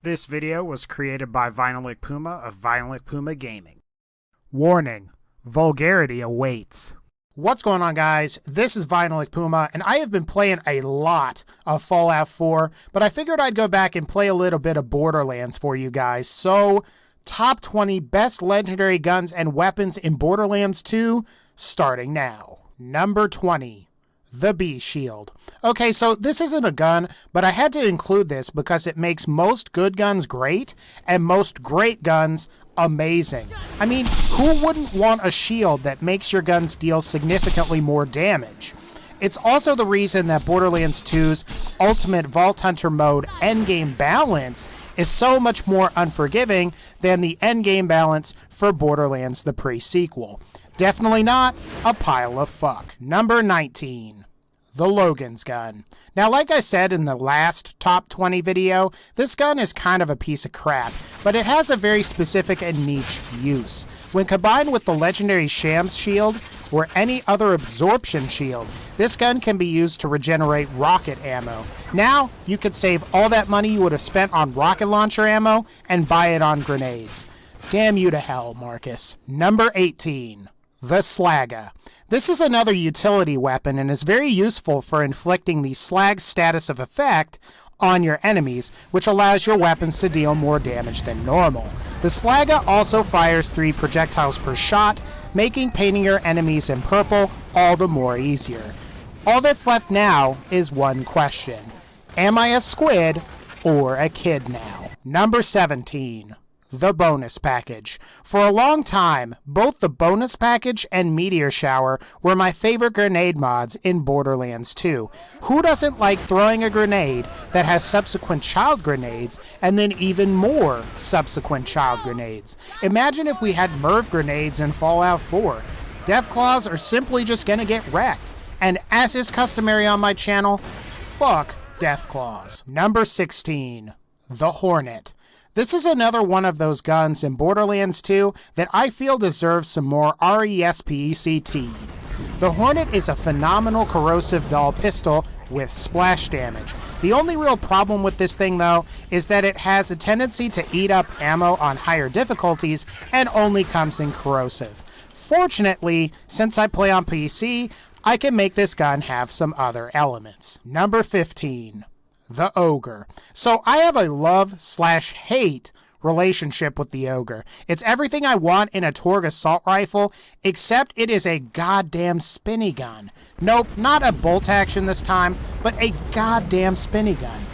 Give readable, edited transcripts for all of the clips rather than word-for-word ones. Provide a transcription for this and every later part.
This video was created by VinylicPuma of VinylicPumagaming. Warning: vulgarity awaits. What's going on, guys? This is VinylicPuma, and I have been playing a lot of Fallout 4, but I figured I'd go back and play a little bit of Borderlands for you guys. So, top 20 best legendary guns and weapons in Borderlands 2, starting now. Number 20. The Bee Shield. Okay, so this isn't a gun, but I had to include this because it makes most good guns great and most great guns amazing. I mean, who wouldn't want a shield that makes your guns deal significantly more damage? It's also the reason that Borderlands 2's Ultimate Vault Hunter mode endgame balance is so much more unforgiving than the endgame balance for Borderlands the pre-sequel. Definitely not a pile of fuck. Number 19. The Logan's gun. Now, like I said in the last top 20 video, this gun is kind of a piece of crap, but it has a very specific and niche use. When combined with the legendary Shams shield or any other absorption shield, this gun can be used to regenerate rocket ammo. Now, you could save all that money you would have spent on rocket launcher ammo and buy it on grenades. Damn you to hell, Marcus. Number 18. The Slagga. This is another utility weapon and is very useful for inflicting the slag status of effect on your enemies, which allows your weapons to deal more damage than normal. The Slagga also fires 3 projectiles per shot, making painting your enemies in purple all the more easier. All that's left now is one question. Am I a squid or a kid now? Number 17. The bonus package. For a long time, both the bonus package and meteor shower were my favorite grenade mods in Borderlands 2. Who doesn't like throwing a grenade that has subsequent child grenades and then even more subsequent child grenades? Imagine if we had Merv grenades in Fallout 4. Deathclaws are simply just gonna get wrecked. And as is customary on my channel, fuck Deathclaws. Number 16. The Hornet. This is another one of those guns in Borderlands 2 that I feel deserves some more RESPECT. The Hornet is a phenomenal corrosive dull pistol with splash damage. The only real problem with this thing, though, is that it has a tendency to eat up ammo on higher difficulties and only comes in corrosive. Fortunately, since I play on PC, I can make this gun have some other elements. Number 15. The Ogre. So I have a love/hate relationship with the Ogre. It's everything I want in a Torg assault rifle, except it is a goddamn spinny gun. Nope, not a bolt action this time, but a goddamn spinny gun.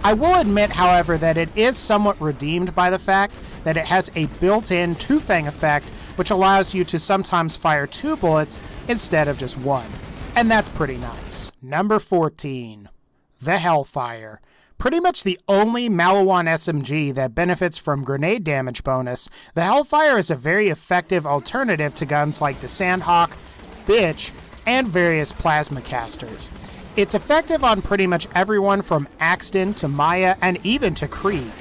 I will admit, however, that it is somewhat redeemed by the fact that it has a built-in two-fang effect, which allows you to sometimes fire 2 bullets instead of just 1. And that's pretty nice. Number 14. The Hellfire. Pretty much the only Maliwan SMG that benefits from grenade damage bonus, the Hellfire is a very effective alternative to guns like the Sandhawk, Bitch, and various plasma casters. It's effective on pretty much everyone from Axton to Maya and even to Krieg.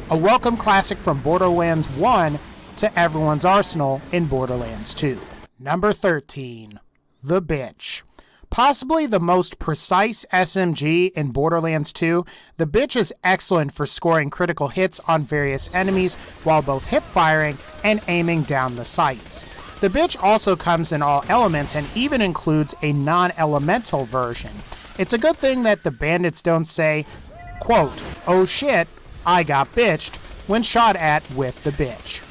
A welcome classic from Borderlands 1 to everyone's arsenal in Borderlands 2. Number 13. The Bitch. Possibly the most precise SMG in Borderlands 2, the Bitch is excellent for scoring critical hits on various enemies while both hip firing and aiming down the sights. The Bitch also comes in all elements and even includes a non-elemental version. It's a good thing that the bandits don't say, quote, "Oh shit, I got bitched," when shot at with the Bitch.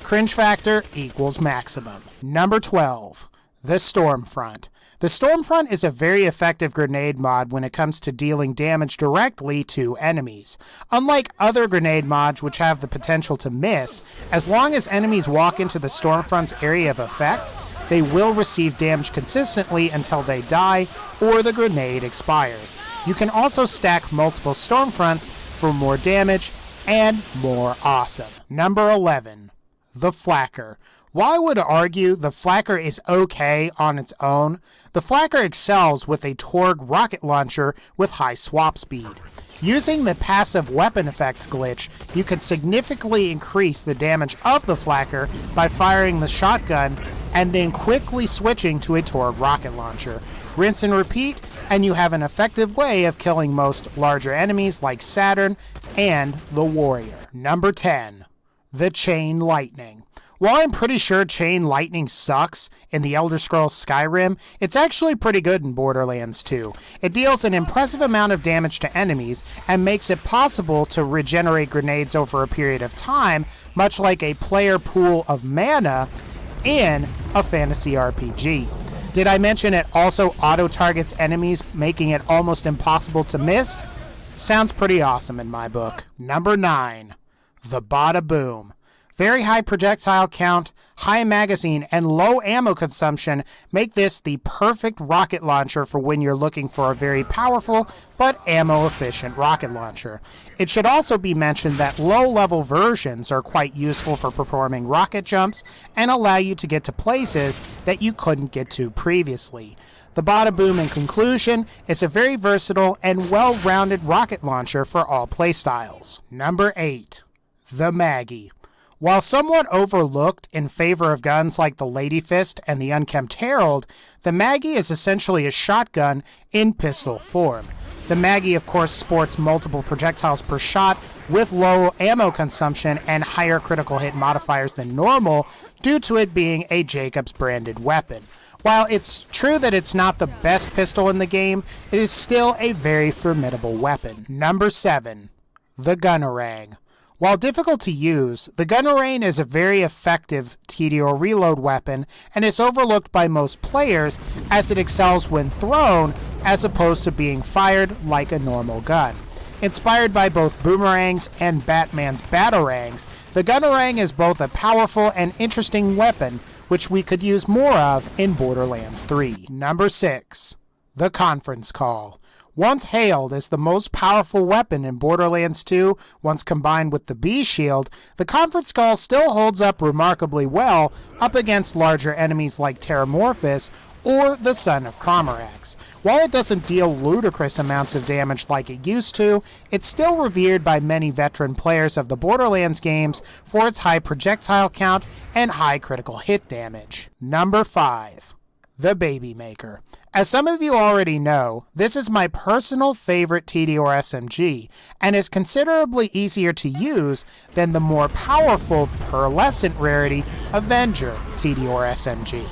Cringe factor equals maximum. Number 12. The Stormfront. The Stormfront is a very effective grenade mod when it comes to dealing damage directly to enemies. Unlike other grenade mods which have the potential to miss, as long as enemies walk into the Stormfront's area of effect, they will receive damage consistently until they die or the grenade expires. You can also stack multiple Stormfronts for more damage and more awesome. Number 11. The Flakker. While I would argue the Flakker is okay on its own, the Flakker excels with a Torg rocket launcher with high swap speed. Using the passive weapon effects glitch, you can significantly increase the damage of the Flakker by firing the shotgun and then quickly switching to a Torg rocket launcher. Rinse and repeat, and you have an effective way of killing most larger enemies like Saturn and the Warrior. Number 10. The Chain Lightning. While I'm pretty sure Chain Lightning sucks in the Elder Scrolls Skyrim, it's actually pretty good in Borderlands 2. It deals an impressive amount of damage to enemies and makes it possible to regenerate grenades over a period of time, much like a player pool of mana in a fantasy RPG. Did I mention it also auto-targets enemies, making it almost impossible to miss? Sounds pretty awesome in my book. Number 9. The Badaboom. Very high projectile count, high magazine, and low ammo consumption make this the perfect rocket launcher for when you're looking for a very powerful but ammo-efficient rocket launcher. It should also be mentioned that low-level versions are quite useful for performing rocket jumps and allow you to get to places that you couldn't get to previously. The Badaboom, in conclusion, is a very versatile and well-rounded rocket launcher for all playstyles. Number 8. The Maggie. While somewhat overlooked in favor of guns like the Lady Fist and the Unkempt Harold, the Maggie is essentially a shotgun in pistol form. The Maggie, of course, sports multiple projectiles per shot with low ammo consumption and higher critical hit modifiers than normal due to it being a Jacobs branded weapon. While it's true that it's not the best pistol in the game, it is still a very formidable weapon. Number 7. The Gunerang. While difficult to use, the Gunerang is a very effective TDO reload weapon and is overlooked by most players as it excels when thrown as opposed to being fired like a normal gun. Inspired by both boomerangs and Batman's batarangs, the Gunerang is both a powerful and interesting weapon which we could use more of in Borderlands 3. Number 6. The Conference Call. Once hailed as the most powerful weapon in Borderlands 2, once combined with the B-Shield, the Conference Call still holds up remarkably well up against larger enemies like Terramorphous or the Son of Cromarax. While it doesn't deal ludicrous amounts of damage like it used to, it's still revered by many veteran players of the Borderlands games for its high projectile count and high critical hit damage. Number 5. The Baby Maker. As some of you already know, this is my personal favorite TDR SMG, and is considerably easier to use than the more powerful pearlescent rarity Avenger TDR SMG.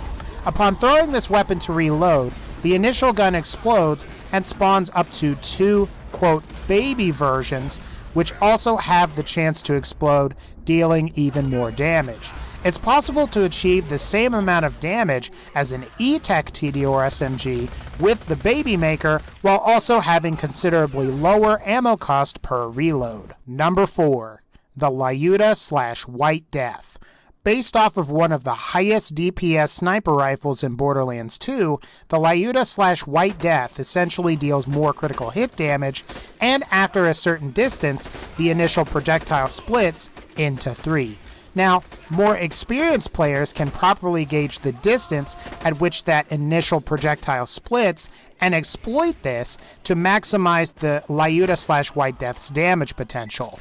Upon throwing this weapon to reload, the initial gun explodes and spawns up to 2, quote, baby versions, which also have the chance to explode, dealing even more damage. It's possible to achieve the same amount of damage as an E-Tech TDR SMG with the Baby Maker, while also having considerably lower ammo cost per reload. Number 4. The Lyuda/White Death. Based off of one of the highest DPS sniper rifles in Borderlands 2, the Lyuda/White Death essentially deals more critical hit damage, and after a certain distance, the initial projectile splits into 3. Now, more experienced players can properly gauge the distance at which that initial projectile splits and exploit this to maximize the Lyuda/White Death's damage potential.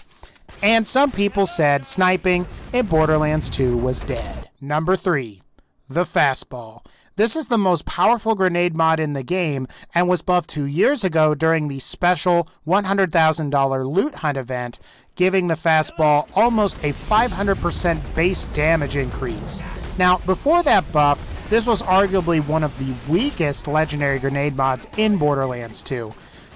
And some people said sniping in Borderlands 2 was dead. Number 3. The Fastball. This is the most powerful grenade mod in the game and was buffed 2 years ago during the special $100,000 loot hunt event, giving the Fastball almost a 500% base damage increase. Now, before that buff, this was arguably one of the weakest legendary grenade mods in Borderlands 2.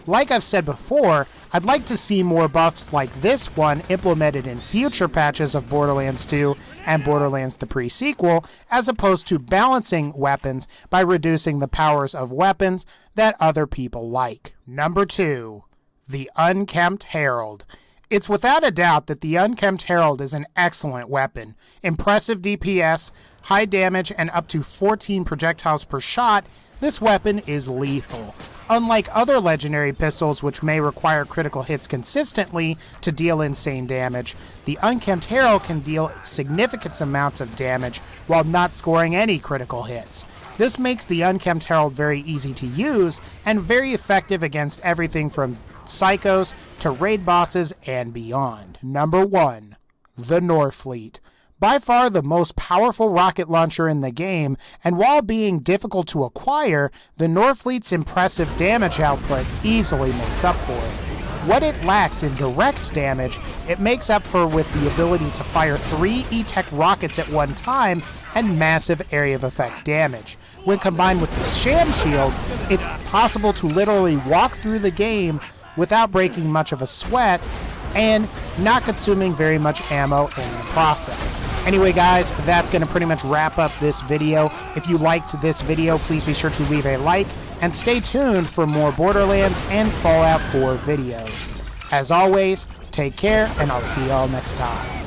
Like I've said before, I'd like to see more buffs like this one implemented in future patches of Borderlands 2 and Borderlands the pre-sequel, as opposed to balancing weapons by reducing the powers of weapons that other people like. Number 2. The Unkempt Harold. It's without a doubt that the Unkempt Harold is an excellent weapon. Impressive DPS, high damage, and up to 14 projectiles per shot, this weapon is lethal. Unlike other legendary pistols which may require critical hits consistently to deal insane damage, the Unkempt Harold can deal significant amounts of damage while not scoring any critical hits. This makes the Unkempt Harold very easy to use and very effective against everything from psychos to raid bosses and beyond. Number 1. The Norfleet. By far the most powerful rocket launcher in the game, and while being difficult to acquire, the Norfleet's impressive damage output easily makes up for it. What it lacks in direct damage, it makes up for with the ability to fire 3 E-Tech rockets at one time and massive area of effect damage. When combined with the Sham Shield, it's possible to literally walk through the game without breaking much of a sweat and not consuming very much ammo in the process. Anyway guys, that's going to pretty much wrap up this video. If you liked this video, please be sure to leave a like and stay tuned for more Borderlands and Fallout 4 videos. As always, take care and I'll see y'all next time.